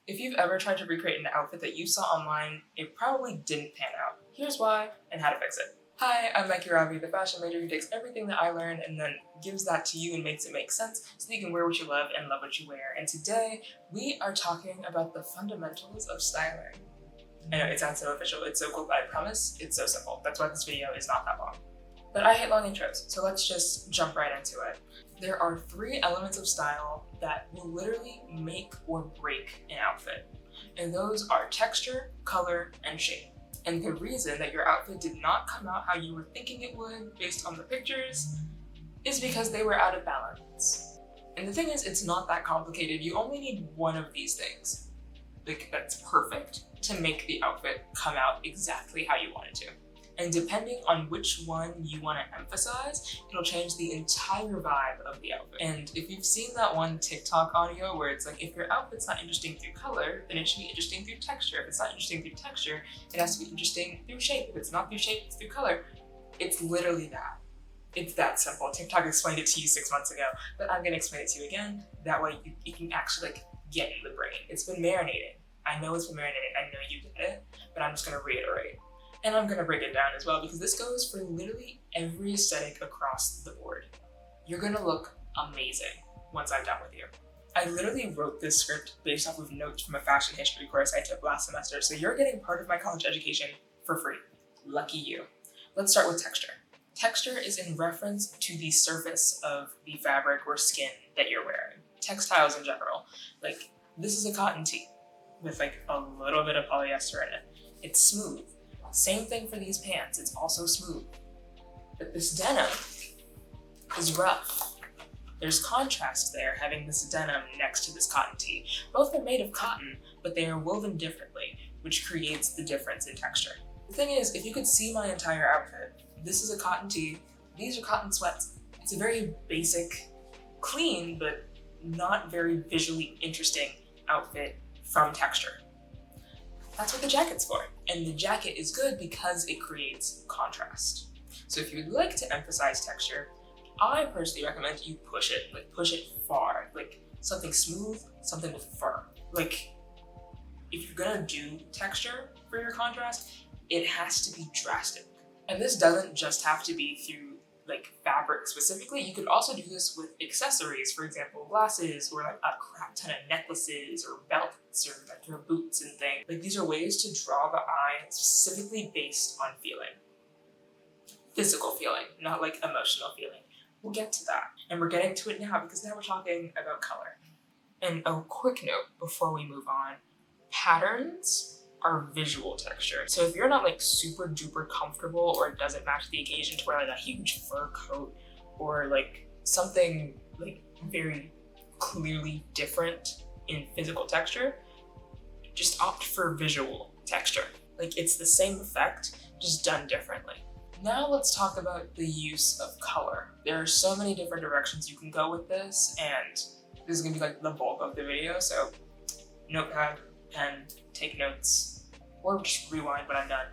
If you've ever tried to recreate an outfit that you saw online, it probably didn't pan out. Here's why and how to fix it. Hi, I'm Mikey Ravi, the fashion major who takes everything that I learned and then gives that to you and makes it make sense so that you can wear what you love and love what you wear. And today, we are talking about the fundamentals of styling. I know, it sounds so official, it's so cool, but I promise it's so simple. That's why this video is not that long. But I hate long intros, so let's just jump right into it. There are 3 elements of style that will literally make or break an outfit. And those are texture, color, and shape. And the reason that your outfit did not come out how you were thinking it would based on the pictures is because they were out of balance. And the thing is, it's not that complicated. You only need one of these things, like that's perfect, to make the outfit come out exactly how you want it to. And depending on which one you want to emphasize, it'll change the entire vibe of the outfit. And if you've seen that one TikTok audio where it's like, if your outfit's not interesting through color, then it should be interesting through texture. If it's not interesting through texture, it has to be interesting through shape. If it's not through shape, it's through color. It's literally that. It's that simple. TikTok explained it to you 6 months ago, but I'm gonna explain it to you again. That way you can actually get in the brain. It's been marinating. I know it's been marinating. I know you get it, but I'm just gonna reiterate. And I'm gonna break it down as well because this goes for literally every aesthetic across the board. You're gonna look amazing once I'm done with you. I literally wrote this script based off of notes from a fashion history course I took last semester, so you're getting part of my college education for free. Lucky you. Let's start with texture. Texture is in reference to the surface of the fabric or skin that you're wearing. Textiles in general. Like, this is a cotton tee with like a little bit of polyester in it. It's smooth. Same thing for these pants, it's also smooth. But this denim is rough. There's contrast there, having this denim next to this cotton tee. Both are made of cotton, but they are woven differently, which creates the difference in texture. The thing is, if you could see my entire outfit, this is a cotton tee, these are cotton sweats. It's a very basic, clean, but not very visually interesting outfit from texture. That's what the jacket's for. And the jacket is good because it creates contrast. So if you would like to emphasize texture, I personally recommend you push it far. Like something smooth, something with fur. Like if you're gonna do texture for your contrast, it has to be drastic. And this doesn't just have to be through like fabric specifically. You could also do this with accessories, for example, glasses or like a crap ton of necklaces or belts or like your boots and things. Like these are ways to draw the eye specifically based on feeling. Physical feeling, not like emotional feeling. We'll get to that. And we're getting to it now because now we're talking about color. And a quick note before we move on, patterns are visual texture. So if you're not like super duper comfortable or it doesn't match the occasion to wear like a huge fur coat or like something like very clearly different in physical texture, just opt for visual texture. Like it's the same effect, just done differently. Now let's talk about the use of color. There are so many different directions you can go with this, and this is gonna be like the bulk of the video, so notepad, pen, take notes, or just rewind when I'm done.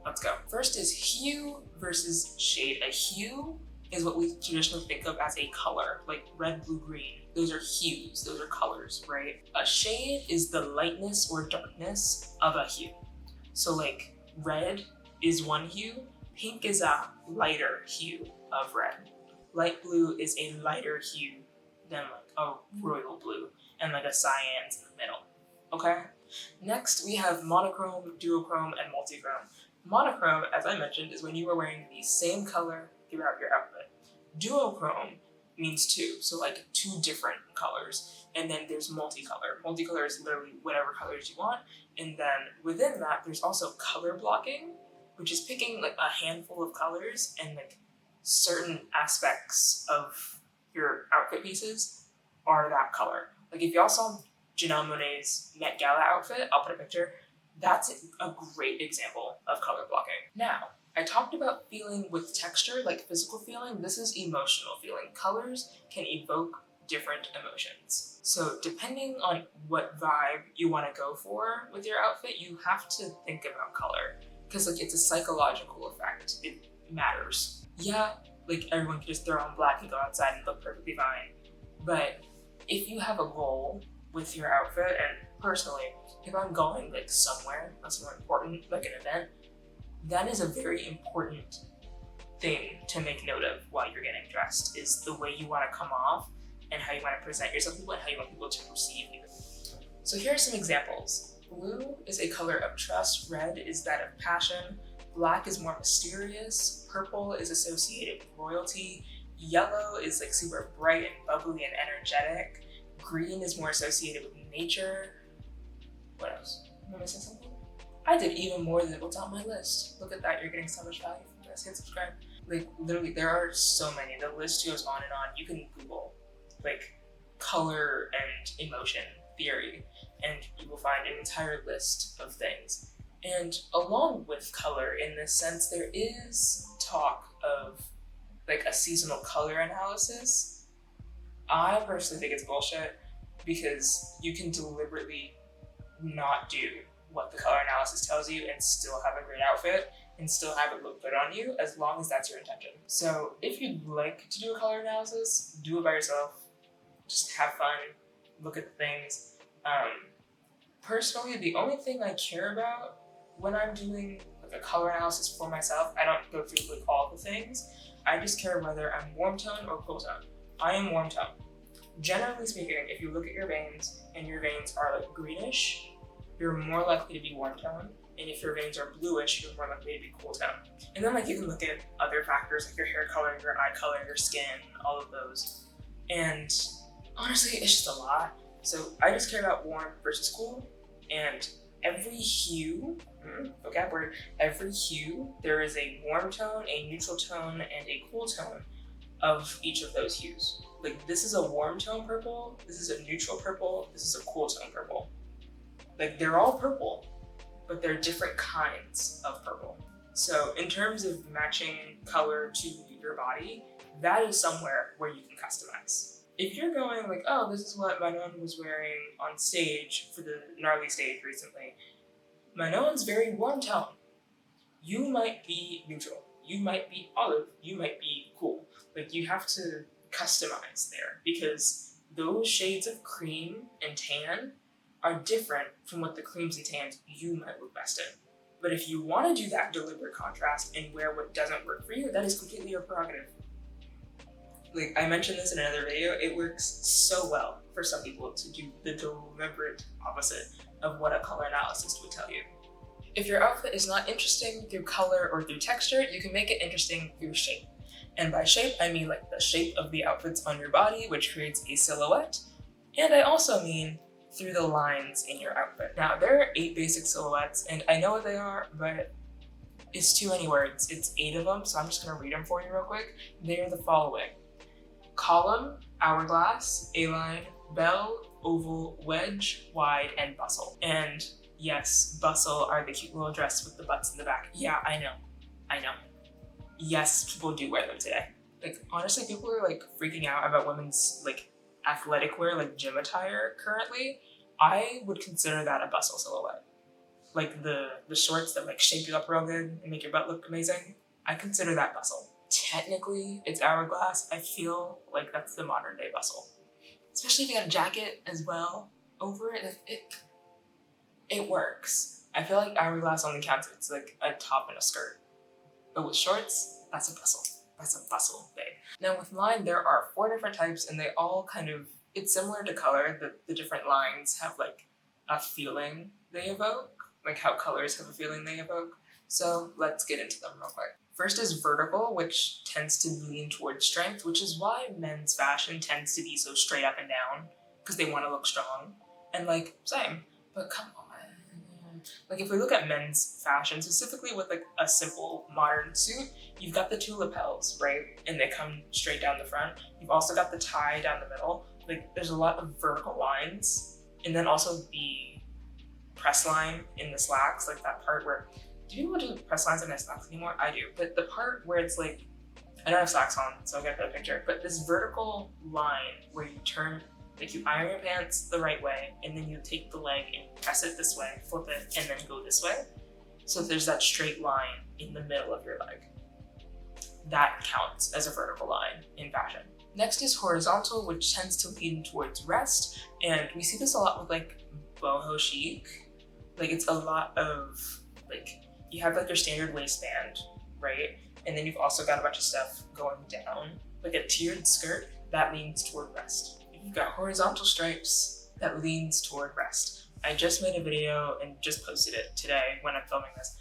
Let's go. First is hue versus shade. A hue is what we traditionally think of as a color, like red, blue, green. Those are hues, those are colors, right? A shade is the lightness or darkness of a hue. So like red is one hue, pink is a lighter hue of red. Light blue is a lighter hue than like a royal blue, and like a cyan's in the middle, okay? Next, we have monochrome, duochrome, and multichrome. Monochrome, as I mentioned, is when you are wearing the same color throughout your outfit. Duochrome means 2, so like 2 different colors. And then there's multicolor. Multicolor is literally whatever colors you want. And then within that, there's also color blocking, which is picking like a handful of colors and like certain aspects of your outfit pieces are that color. Like if y'all saw Janelle Monáe's Met Gala outfit, I'll put a picture. That's a great example of color blocking. Now, I talked about feeling with texture, like physical feeling. This is emotional feeling. Colors can evoke different emotions. So depending on what vibe you want to go for with your outfit, you have to think about color because like it's a psychological effect. It matters. Yeah, like everyone can just throw on black and go outside and look perfectly fine. But if you have a goal with your outfit, and personally, if I'm going like somewhere that's more important, like an event, that is a very important thing to make note of while you're getting dressed, is the way you want to come off and how you want to present yourself to people and how you want people to perceive you. So here are some examples. Blue is a color of trust, red is that of passion, black is more mysterious, purple is associated with royalty, yellow is like super bright and bubbly and energetic, green is more associated with nature. What else? Am I missing something? I did even more than what's on my list. Look at that, you're getting so much value from this. Hit subscribe. Like literally, there are so many. The list goes on and on. You can Google like color and emotion theory, and you will find an entire list of things. And along with color, in this sense, there is talk of like a seasonal color analysis. I personally think it's bullshit, because you can deliberately not do what the color analysis tells you and still have a great outfit and still have it look good on you, as long as that's your intention. So if you'd like to do a color analysis, do it by yourself. Just have fun, look at the things. Personally, the only thing I care about when I'm doing like a color analysis for myself, I don't go through like all the things. I just care whether I'm warm tone or cool tone. I am warm tone. Generally speaking, if you look at your veins and your veins are like greenish, you're more likely to be warm tone. And if your veins are bluish, you're more likely to be cool tone. And then like you can look at other factors like your hair color, your eye color, your skin, all of those. And honestly, it's just a lot. So I just care about warm versus cool, and every hue, vocab word, every hue, there is a warm tone, a neutral tone, and a cool tone of each of those hues. Like this is a warm tone purple, this is a neutral purple, this is a cool tone purple. Like they're all purple, but they're different kinds of purple. So in terms of matching color to your body, that is somewhere where you can customize. If you're going like, oh, this is what Manon was wearing on stage for the gnarly stage recently, Manon's very warm tone. You might be neutral, you might be olive, you might be cool. Like you have to customize there, because those shades of cream and tan are different from what the creams and tans you might look best in. But if you want to do that deliberate contrast and wear what doesn't work for you, that is completely your prerogative. Like I mentioned this in another video, it works so well for some people to do the deliberate opposite of what a color analysis would tell you. If your outfit is not interesting through color or through texture, you can make it interesting through shape. And by shape, I mean like the shape of the outfits on your body, which creates a silhouette. And I also mean through the lines in your outfit. Now, there are 8 basic silhouettes, and I know what they are, but it's too many words. It's 8 of them, so I'm just gonna read them for you real quick. They are the following: column, hourglass, A-line, bell, oval, wedge, wide, and bustle. And yes, bustle are the cute little dress with the butts in the back. Yeah, I know. Yes, people do wear them today. Like honestly, people are like freaking out about women's like athletic wear, like gym attire currently. I would consider that a bustle silhouette. Like the shorts that like shape you up real good and make your butt look amazing. I consider that bustle. Technically, it's hourglass. I feel like that's the modern day bustle. Especially if you got a jacket as well over it. It works. I feel like hourglass only counts if it's like a top and a skirt. But with shorts, that's a bustle. That's a bustle, babe. Now with line, there are 4 different types, and they all kind of, it's similar to color. The different lines have like a feeling they evoke, like how colors have a feeling they evoke. So let's get into them real quick. First is vertical, which tends to lean towards strength, which is why men's fashion tends to be so straight up and down, because they want to look strong. And like, same, but come on. Like if we look at men's fashion, specifically with like a simple modern suit, you've got the 2 lapels, right? And they come straight down the front. You've also got the tie down the middle. Like there's a lot of vertical lines. And then also the press line in the slacks, like that part where, do people do press lines in their slacks anymore? I do. But the part where it's like, I don't have slacks on, so I'll get that picture, but this vertical line where you turn, like you iron your pants the right way, and then you take the leg and press it this way, flip it, and then go this way. So there's that straight line in the middle of your leg. That counts as a vertical line in fashion. Next is horizontal, which tends to lean towards rest. And we see this a lot with like boho chic. Like it's a lot of like, you have like your standard waistband, right? And then you've also got a bunch of stuff going down, like a tiered skirt that leans toward rest. You've got horizontal stripes that leans toward rest. I just made a video and just posted it today when I'm filming this.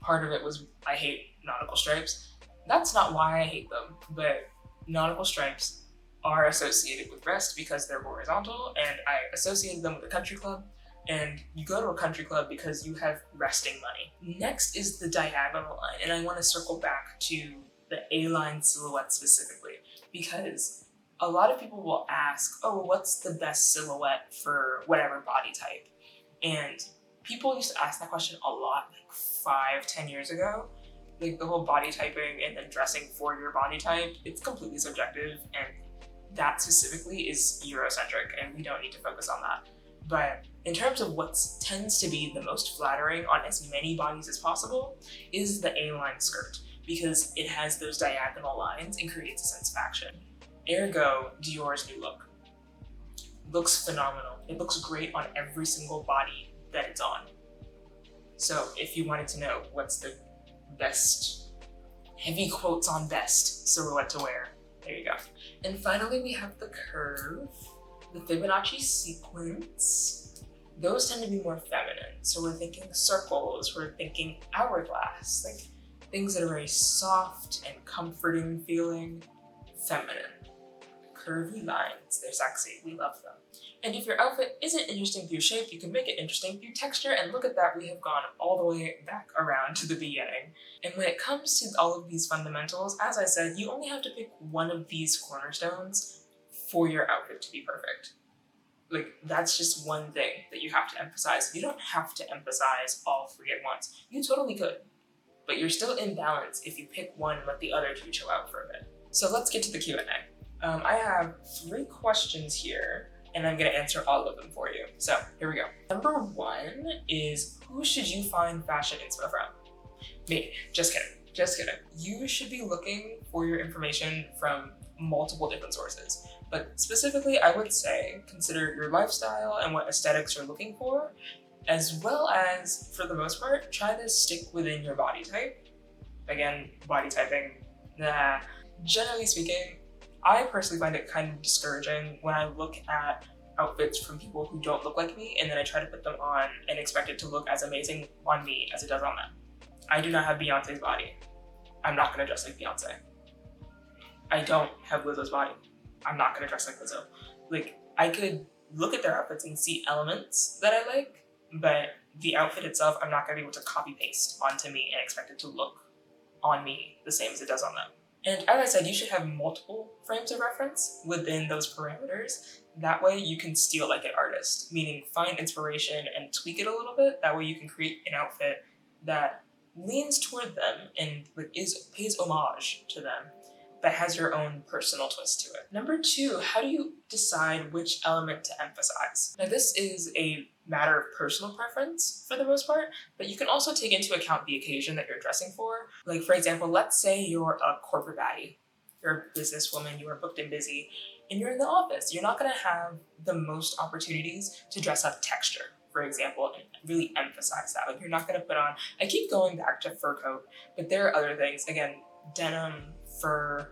Part of it was I hate nautical stripes. That's not why I hate them, but nautical stripes are associated with rest because they're horizontal, and I associated them with a country club. And you go to a country club because you have resting money. Next is the diagonal line, and I want to circle back to the A-line silhouette specifically, because a lot of people will ask, oh, what's the best silhouette for whatever body type? And people used to ask that question a lot, like 5-10 years ago. Like the whole body typing and then dressing for your body type, it's completely subjective, and that specifically is Eurocentric, and we don't need to focus on that. But in terms of what tends to be the most flattering on as many bodies as possible is the A-line skirt, because it has those diagonal lines and creates a sense of action. Ergo, Dior's new look. Looks phenomenal. It looks great on every single body that it's on. So if you wanted to know what's the best, heavy quotes on best silhouette to wear, there you go. And finally, we have the curve, the Fibonacci sequence. Those tend to be more feminine. So we're thinking circles, we're thinking hourglass, like things that are very soft and comforting feeling, feminine. Curvy lines, they're sexy, we love them. And if your outfit isn't interesting through shape, you can make it interesting through texture, and look at that, we have gone all the way back around to the beginning. And when it comes to all of these fundamentals, as I said, you only have to pick one of these cornerstones for your outfit to be perfect. Like, that's just one thing that you have to emphasize. You don't have to emphasize all three at once. You totally could, but you're still in balance if you pick one and let the other two chill out for a bit. So let's get to the Q&A. I have 3 questions here, and I'm gonna answer all of them for you. So here we go. Number 1 is, who should you find fashion inspo from? Me. Just kidding. You should be looking for your information from multiple different sources. But specifically, I would say consider your lifestyle and what aesthetics you're looking for, as well as, for the most part, try to stick within your body type. Again, body typing, generally speaking, I personally find it kind of discouraging when I look at outfits from people who don't look like me, and then I try to put them on and expect it to look as amazing on me as it does on them. I do not have Beyonce's body. I'm not gonna dress like Beyonce. I don't have Lizzo's body. I'm not gonna dress like Lizzo. Like, I could look at their outfits and see elements that I like, but the outfit itself, I'm not gonna be able to copy paste onto me and expect it to look on me the same as it does on them. And as I said, you should have multiple frames of reference within those parameters. That way you can steal like an artist, meaning find inspiration and tweak it a little bit. That way you can create an outfit that leans toward them and like pays homage to them, but has your own personal twist to it. Number 2, how do you decide which element to emphasize? Now, this is a matter of personal preference for the most part, but you can also take into account the occasion that you're dressing for. Like, for example, let's say you're a corporate baddie, you're a businesswoman, you are booked and busy, and you're in the office. You're not gonna have the most opportunities to dress up texture, for example, and really emphasize that. Like, you're not gonna put on, I keep going back to fur coat, but there are other things, again, denim, fur,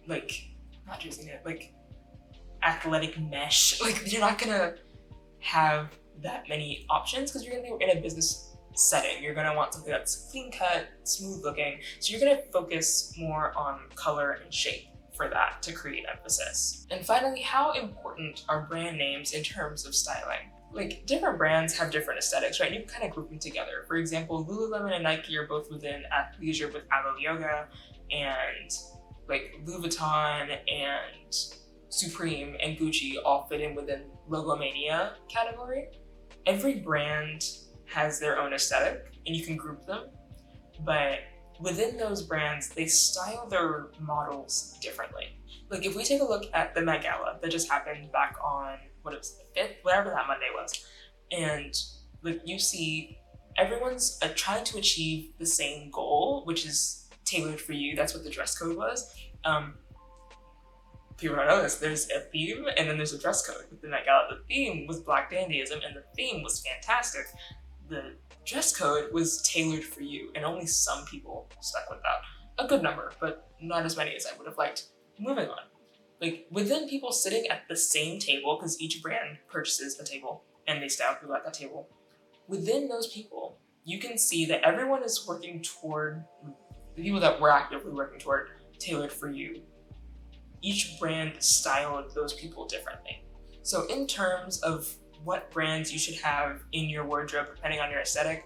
like, not choosing it, like athletic mesh. Like, you're not gonna have that many options because you're gonna be in a business setting. You're gonna want something that's clean cut, smooth looking. So you're gonna focus more on color and shape for that to create emphasis. And finally, how important are brand names in terms of styling? Like, different brands have different aesthetics, right? You can kind of group them together. For example, Lululemon and Nike are both within athleisure with Alo Yoga, and like Louis Vuitton and Supreme and Gucci all fit in within Logomania category. Every brand has their own aesthetic and you can group them, but within those brands, they style their models differently. Like, if we take a look at the Met Gala that just happened back on, the 5th, whatever that Monday was, and like, you see everyone's trying to achieve the same goal, which is tailored for you. That's what the dress code was. people don't know this, there's a theme and then there's a dress code with the Met Gala. The theme was Black Dandyism and the theme was fantastic. The dress code was tailored for you and only some people stuck with that. A good number, but not as many as I would have liked. Moving on. Like, within people sitting at the same table, because each brand purchases a table and they style people at that table, within those people, you can see that everyone is working toward, the people that we're actively working toward, tailored for you. Each brand styled those people differently. So in terms of what brands you should have in your wardrobe, depending on your aesthetic,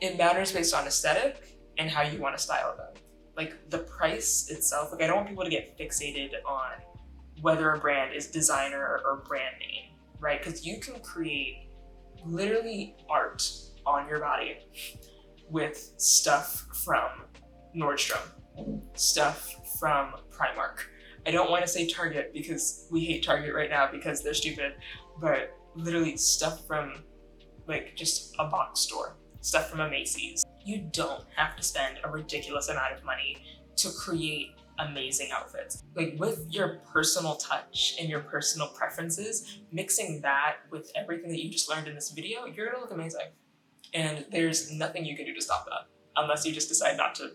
it matters based on aesthetic and how you want to style them. Like the price itself, like I don't want people to get fixated on whether a brand is designer or brand name, right? Because you can create literally art on your body with stuff from Nordstrom, stuff from Primark. I don't want to say Target because we hate Target right now because they're stupid, but literally stuff from like just a box store, stuff from a Macy's. You don't have to spend a ridiculous amount of money to create amazing outfits. Like with your personal touch and your personal preferences, mixing that with everything that you just learned in this video, you're gonna look amazing. And there's nothing you can do to stop that, unless you just decide not to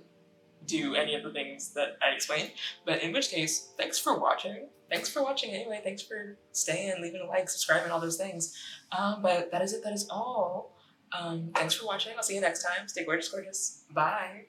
do any of the things that I explained. But in which case, thanks for watching. Thanks for watching anyway. Thanks for staying, leaving a like, subscribing, all those things. But that is it. That is all. Thanks for watching. I'll see you next time. Stay gorgeous, gorgeous. Bye.